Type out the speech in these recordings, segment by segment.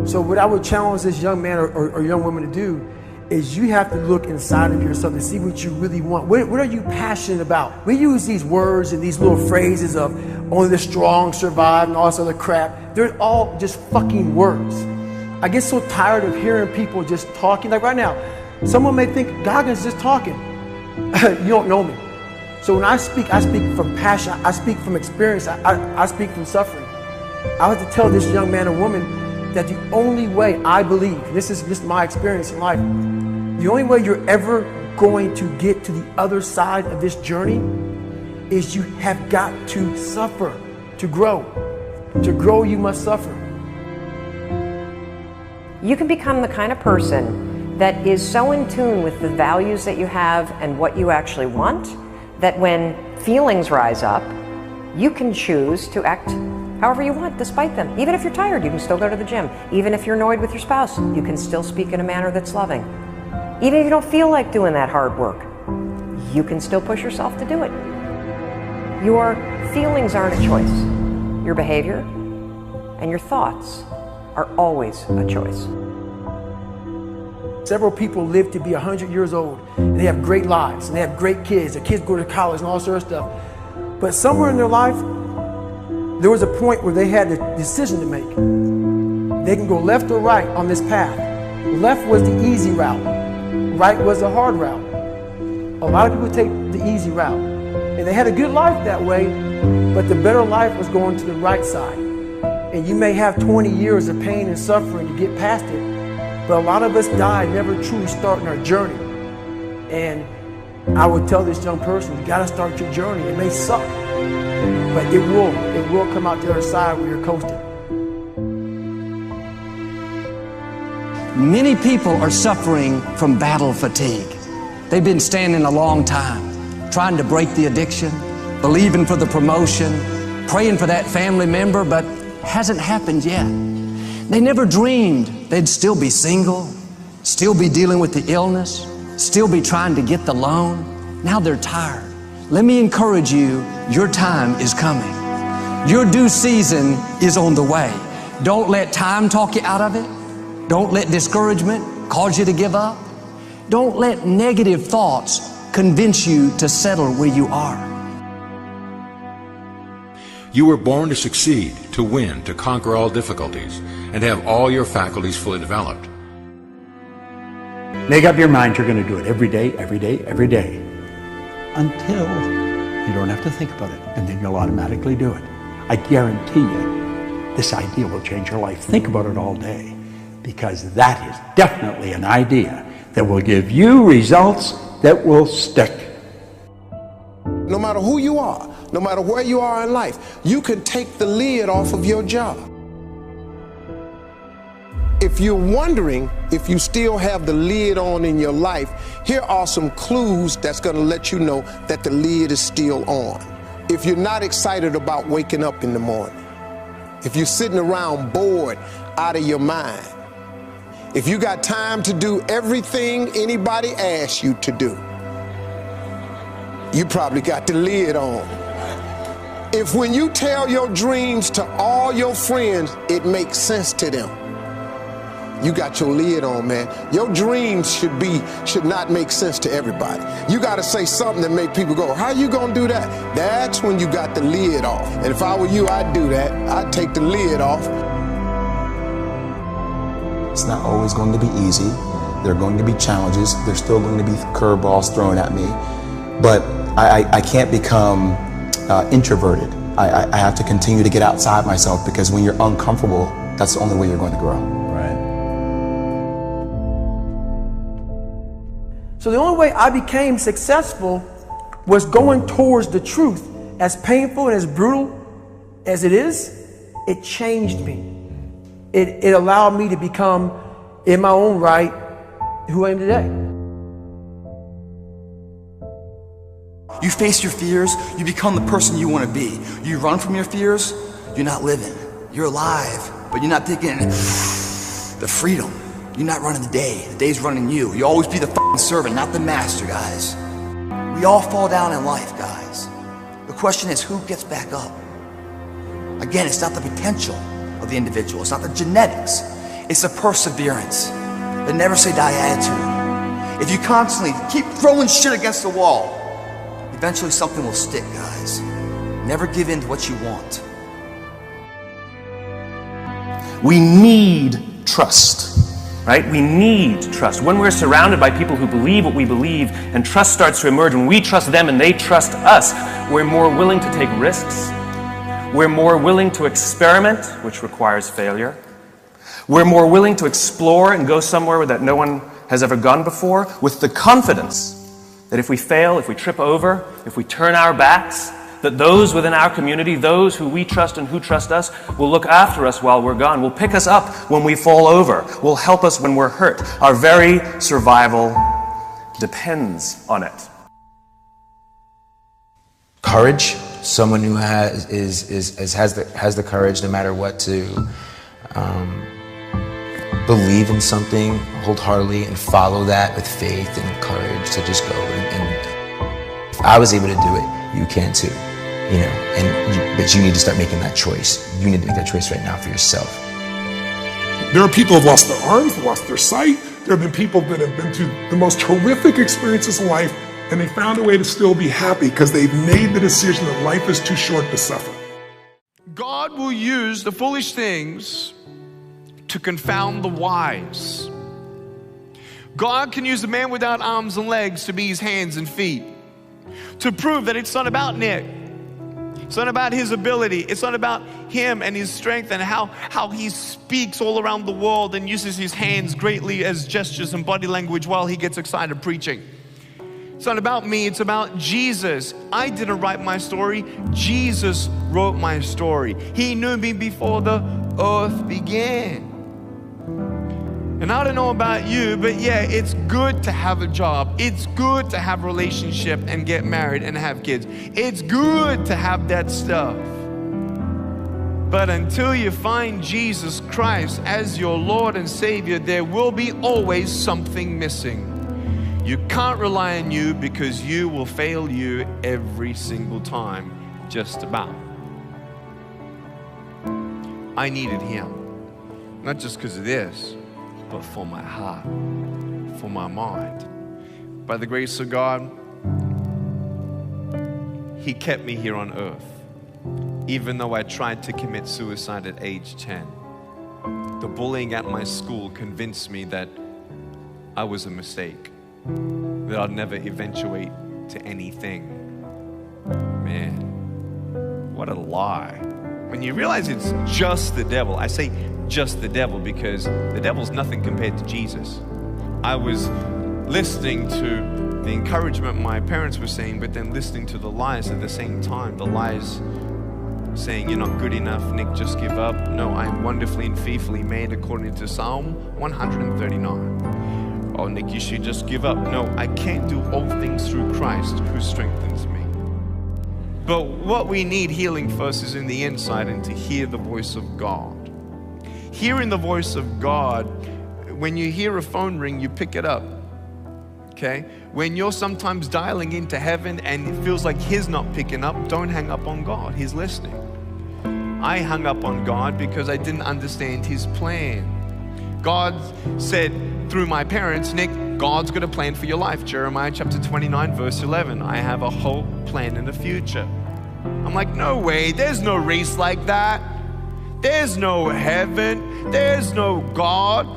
So what I would challenge this young man or young woman to do is you have to look inside of yourself and see what you really want. What are you passionate about? We use these words and these little phrases of only the strong survive and all this other crap. They're all just fucking words. I get so tired of hearing people just talking. Like right now, someone may think Goggins just talking. You don't know me. So when I speak from passion. I speak from experience. I speak from suffering. I have to tell this young man or woman that the only way I believe, this is my experience in life, the only way you're ever going to get to the other side of this journey is you have got to suffer to grow. To grow, you must suffer. You can become the kind of person that is so in tune with the values that you have and what you actually want, that when feelings rise up, you can choose to act however you want despite them. Even if you're tired, you can still go to the gym. Even if you're annoyed with your spouse, you can still speak in a manner that's loving. Even if you don't feel like doing that hard work, you can still push yourself to do it. Your feelings aren't a choice. Your behavior and your thoughts are always a choice. Several people live to be 100 years old, and they have great lives, and they have great kids. Their kids go to college and all sorts of stuff. But somewhere in their life, there was a point where they had a decision to make. They can go left or right on this path. Left was the easy route. Right was the hard route. A lot of people take the easy route. And they had a good life that way, but the better life was going to the right side. And you may have 20 years of pain and suffering to get past it, but a lot of us die never truly starting our journey. And I would tell this young person, you gotta start your journey. It may suck, but it will come out the other side where you're coasting. Many people are suffering from battle fatigue. They've been standing a long time, trying to break the addiction, believing for the promotion, praying for that family member, but hasn't happened yet. They never dreamed they'd still be single, still be dealing with the illness, still be trying to get the loan. Now they're tired. Let me encourage you, your time is coming. Your due season is on the way. Don't let time talk you out of it. Don't let discouragement cause you to give up. Don't let negative thoughts convince you to settle where you are. You were born to succeed, to win, to conquer all difficulties, and have all your faculties fully developed. Make up your mind you're going to do it every day, every day, every day, until you don't have to think about it, and then you'll automatically do it. I guarantee you, this idea will change your life. Think about it all day, because that is definitely an idea that will give you results that will stick. No matter who you are, no matter where you are in life, you can take the lid off of your job. If you're wondering if you still have the lid on in your life, here are some clues that's going to let you know that the lid is still on. If you're not excited about waking up in the morning, if you're sitting around bored out of your mind, if you got time to do everything anybody asks you to do, you probably got the lid on. If when you tell your dreams to all your friends, it makes sense to them, you got your lid on, man. Your dreams should not make sense to everybody. You got to say something that make people go, how you gonna do that? That's when you got the lid off. And if I were you, I'd do that. I'd take the lid off. It's not always going to be easy. There are going to be challenges. There's still going to be curveballs thrown at me. But I can't become introverted. I have to continue to get outside myself, because when you're uncomfortable, that's the only way you're going to grow. Right. So the only way I became successful was going towards the truth. As painful and as brutal as it is, it changed me. It allowed me to become, in my own right, who I am today. You face your fears, you become the person you want to be. You run from your fears, you're not living. You're alive, but you're not taking the freedom. You're not running the day. The day's running you. You always be the fucking servant, not the master, guys. We all fall down in life, guys. The question is, who gets back up? Again, it's not the potential of the individual. It's not the genetics. It's a perseverance, a never say die attitude. If you constantly keep throwing shit against the wall, eventually something will stick, guys. Never give in to what you want. We need trust, right? We need trust. When we're surrounded by people who believe what we believe and trust starts to emerge, when we trust them and they trust us, we're more willing to take risks. We're more willing to experiment, which requires failure. We're more willing to explore and go somewhere that no one has ever gone before, with the confidence that if we fail, if we trip over, if we turn our backs, that those within our community, those who we trust and who trust us, will look after us while we're gone, will pick us up when we fall over, will help us when we're hurt. Our very survival depends on it. Courage, someone who has the courage no matter what to believe in something wholeheartedly and follow that with faith and courage to just go. And if I was able to do it, you can too. You know, but you need to start making that choice. You need to make that choice right now for yourself. There are people who've lost their arms, lost their sight. There have been people that have been through the most horrific experiences in life, and they found a way to still be happy because they've made the decision that life is too short to suffer. God will use the foolish things to confound the wise. God can use a man without arms and legs to be his hands and feet, to prove that it's not about Nick. It's not about his ability. It's not about him and his strength and how he speaks all around the world and uses his hands greatly as gestures and body language while he gets excited preaching. It's not about me, it's about Jesus. I didn't write my story. Jesus wrote my story. He knew me before the earth began. And I don't know about you, but yeah, it's good to have a job. It's good to have a relationship and get married and have kids. It's good to have that stuff. But until you find Jesus Christ as your Lord and Savior, there will be always something missing. You can't rely on you because you will fail you every single time, just about. I needed Him, not just because of this, but for my heart, for my mind. By the grace of God, He kept me here on earth, even though I tried to commit suicide at age 10. The bullying at my school convinced me that I was a mistake, that I'd never eventuate to anything. Man, what a lie. When you realize it's just the devil, I say just the devil because the devil's nothing compared to Jesus. I was listening to the encouragement my parents were saying, but then listening to the lies at the same time. The lies saying, you're not good enough, Nick, just give up. No, I'm wonderfully and fearfully made according to Psalm 139. Oh, Nick, you should just give up. No, I can't do all things through Christ who strengthens me. But what we need healing first is in the inside, and to hear the voice of God. Hearing the voice of God, when you hear a phone ring, you pick it up, okay? When you're sometimes dialing into heaven and it feels like He's not picking up, don't hang up on God, He's listening. I hung up on God because I didn't understand His plan. God said through my parents, Nick, God's got a plan for your life. Jeremiah chapter 29, verse 11. I have a hope, plan, and a future. I'm like, no way, there's no race like that. There's no heaven. There's no God.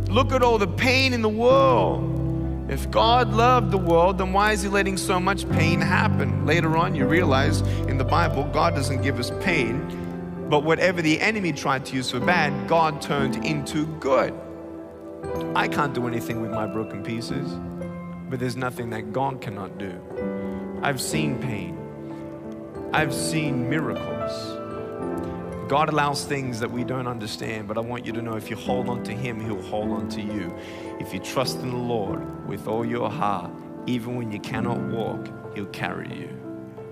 Look at all the pain in the world. If God loved the world, then why is He letting so much pain happen? Later on, you realize in the Bible, God doesn't give us pain, but whatever the enemy tried to use for bad, God turned into good. I can't do anything with my broken pieces, but there's nothing that God cannot do. I've seen pain. I've seen miracles. God allows things that we don't understand, but I want you to know if you hold on to Him, He'll hold on to you. If you trust in the Lord with all your heart, even when you cannot walk, He'll carry you.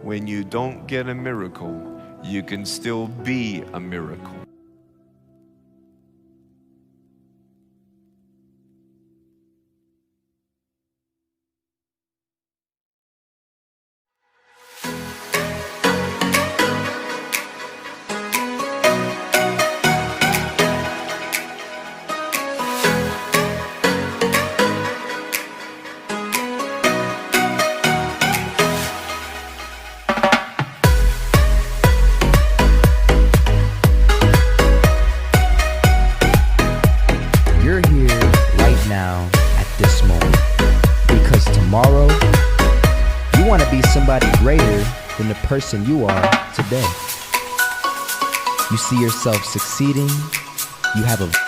When you don't get a miracle, you can still be a miracle. want to be somebody greater than the person you are today. You see yourself succeeding. You have a